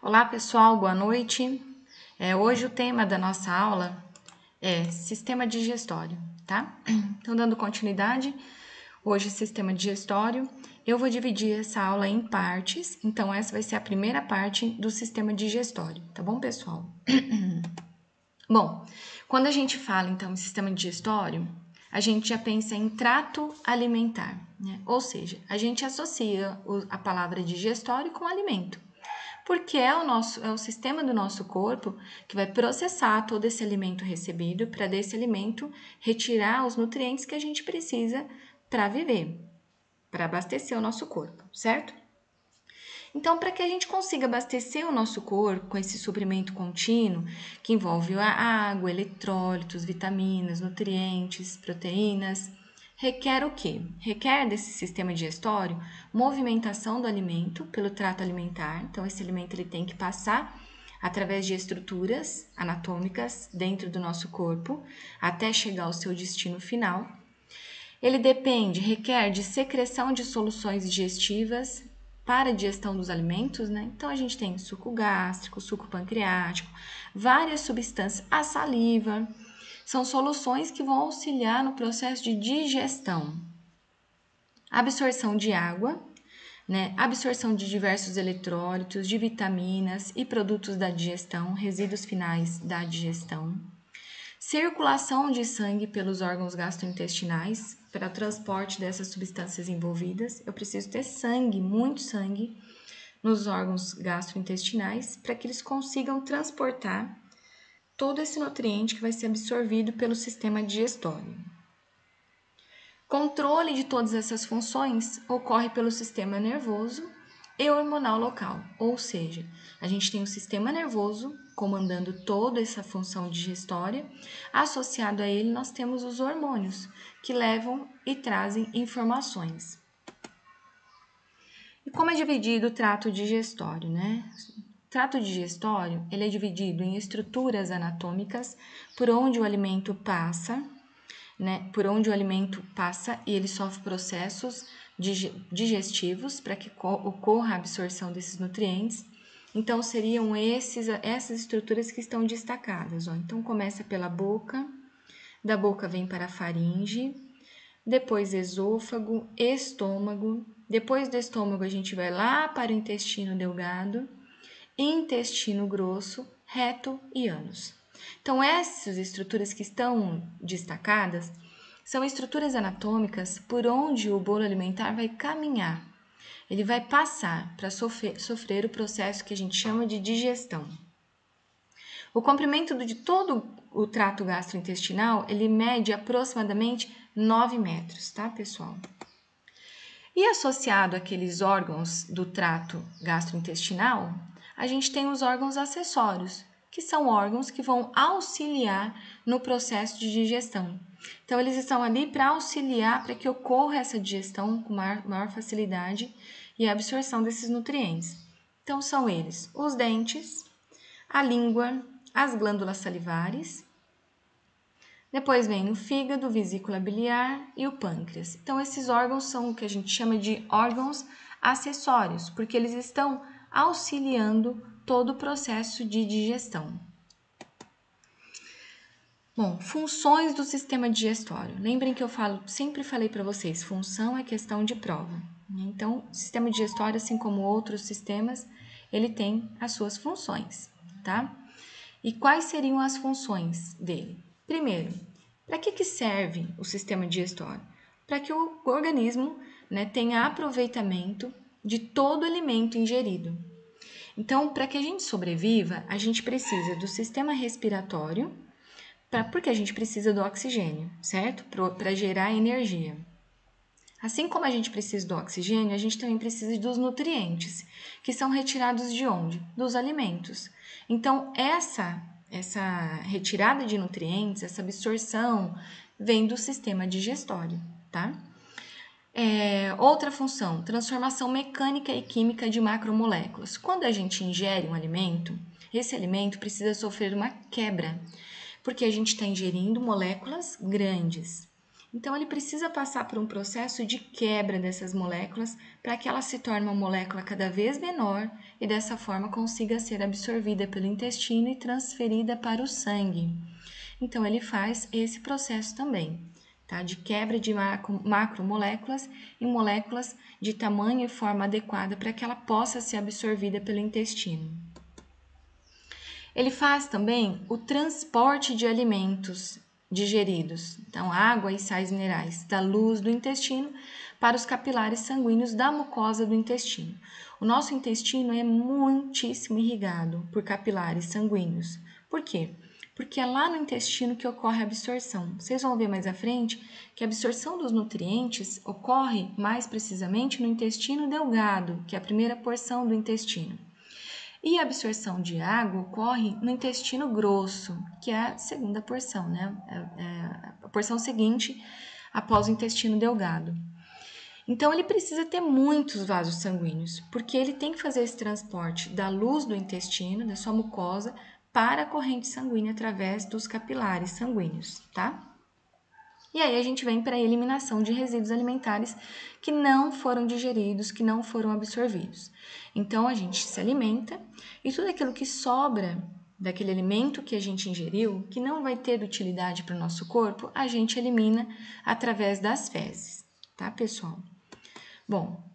Olá pessoal, boa noite. Hoje o tema da nossa aula é sistema digestório, tá? Então, dando continuidade, hoje sistema digestório, eu vou dividir essa aula em partes, então essa vai ser a primeira parte do sistema digestório, tá bom, pessoal? Bom, quando a gente fala então em sistema digestório, a gente já pensa em trato alimentar, né? Ou seja, a gente associa a palavra digestório com alimento. Porque é o sistema do nosso corpo que vai processar todo esse alimento recebido para desse alimento retirar os nutrientes que a gente precisa para viver, para abastecer o nosso corpo, certo? Então, para que a gente consiga abastecer o nosso corpo com esse suprimento contínuo, que envolve a água, eletrólitos, vitaminas, nutrientes, proteínas, requer o quê? Requer desse sistema digestório movimentação do alimento pelo trato alimentar. Então, esse alimento ele tem que passar através de estruturas anatômicas dentro do nosso corpo até chegar ao seu destino final. Ele requer de secreção de soluções digestivas para a digestão dos alimentos, né? Então a gente tem suco gástrico, suco pancreático, várias substâncias, a saliva, são soluções que vão auxiliar no processo de digestão. Absorção de água, né? Absorção de diversos eletrólitos, de vitaminas e produtos da digestão, resíduos finais da digestão. Circulação de sangue pelos órgãos gastrointestinais para transporte dessas substâncias envolvidas. Eu preciso ter sangue, muito sangue, nos órgãos gastrointestinais para que eles consigam transportar todo esse nutriente que vai ser absorvido pelo sistema digestório. Controle de todas essas funções ocorre pelo sistema nervoso e hormonal local, ou seja, a gente tem o sistema nervoso comandando toda essa função digestória, associado a ele nós temos os hormônios, que levam e trazem informações. E como é dividido o trato digestório, né? O trato digestório, ele é dividido em estruturas anatômicas por onde o alimento passa, né? Por onde o alimento passa e ele sofre processos digestivos para que ocorra a absorção desses nutrientes. Então, seriam essas estruturas que estão destacadas. Ó. Então, começa pela boca, da boca vem para a faringe, depois esôfago, estômago, depois do estômago a gente vai lá para o intestino delgado, intestino grosso, reto e ânus. Então, essas estruturas que estão destacadas são estruturas anatômicas por onde o bolo alimentar vai caminhar. Ele vai passar para sofrer o processo que a gente chama de digestão. O comprimento de todo o trato gastrointestinal, ele mede aproximadamente 9 metros, tá, pessoal? E associado àqueles órgãos do trato gastrointestinal, a gente tem os órgãos acessórios, que são órgãos que vão auxiliar no processo de digestão. Então, eles estão ali para auxiliar para que ocorra essa digestão com maior facilidade e a absorção desses nutrientes. Então, são eles os dentes, a língua, as glândulas salivares. Depois vem o fígado, vesícula biliar e o pâncreas. Então, esses órgãos são o que a gente chama de órgãos acessórios, porque eles estão auxiliando todo o processo de digestão. Bom, funções do sistema digestório. Lembrem que eu sempre falei para vocês, função é questão de prova. Então, o sistema digestório, assim como outros sistemas, ele tem as suas funções, tá? E quais seriam as funções dele? Primeiro, para que serve o sistema digestório? Para que o organismo, né, tenha aproveitamento de todo o alimento ingerido. Então, para que a gente sobreviva, a gente precisa do sistema respiratório, porque a gente precisa do oxigênio, certo? Para gerar energia. Assim como a gente precisa do oxigênio, a gente também precisa dos nutrientes, que são retirados de onde? Dos alimentos. Então, essa retirada de nutrientes, essa absorção, vem do sistema digestório, tá? Outra função, transformação mecânica e química de macromoléculas. Quando a gente ingere um alimento, esse alimento precisa sofrer uma quebra, porque a gente está ingerindo moléculas grandes. Então, ele precisa passar por um processo de quebra dessas moléculas para que ela se torne uma molécula cada vez menor e dessa forma consiga ser absorvida pelo intestino e transferida para o sangue. Então, ele faz esse processo também, tá? De quebra de macromoléculas em moléculas de tamanho e forma adequada para que ela possa ser absorvida pelo intestino. Ele faz também o transporte de alimentos digeridos, então água e sais minerais, da luz do intestino para os capilares sanguíneos da mucosa do intestino. O nosso intestino é muitíssimo irrigado por capilares sanguíneos. Por quê? Porque é lá no intestino que ocorre a absorção. Vocês vão ver mais à frente que a absorção dos nutrientes ocorre mais precisamente no intestino delgado, que é a primeira porção do intestino. E a absorção de água ocorre no intestino grosso, que é a segunda porção, né? A porção seguinte após o intestino delgado. Então, ele precisa ter muitos vasos sanguíneos, porque ele tem que fazer esse transporte da luz do intestino, da sua mucosa, para a corrente sanguínea através dos capilares sanguíneos, tá? E aí a gente vem para a eliminação de resíduos alimentares que não foram digeridos, que não foram absorvidos. Então, a gente se alimenta e tudo aquilo que sobra daquele alimento que a gente ingeriu, que não vai ter utilidade para o nosso corpo, a gente elimina através das fezes, tá, pessoal? Bom,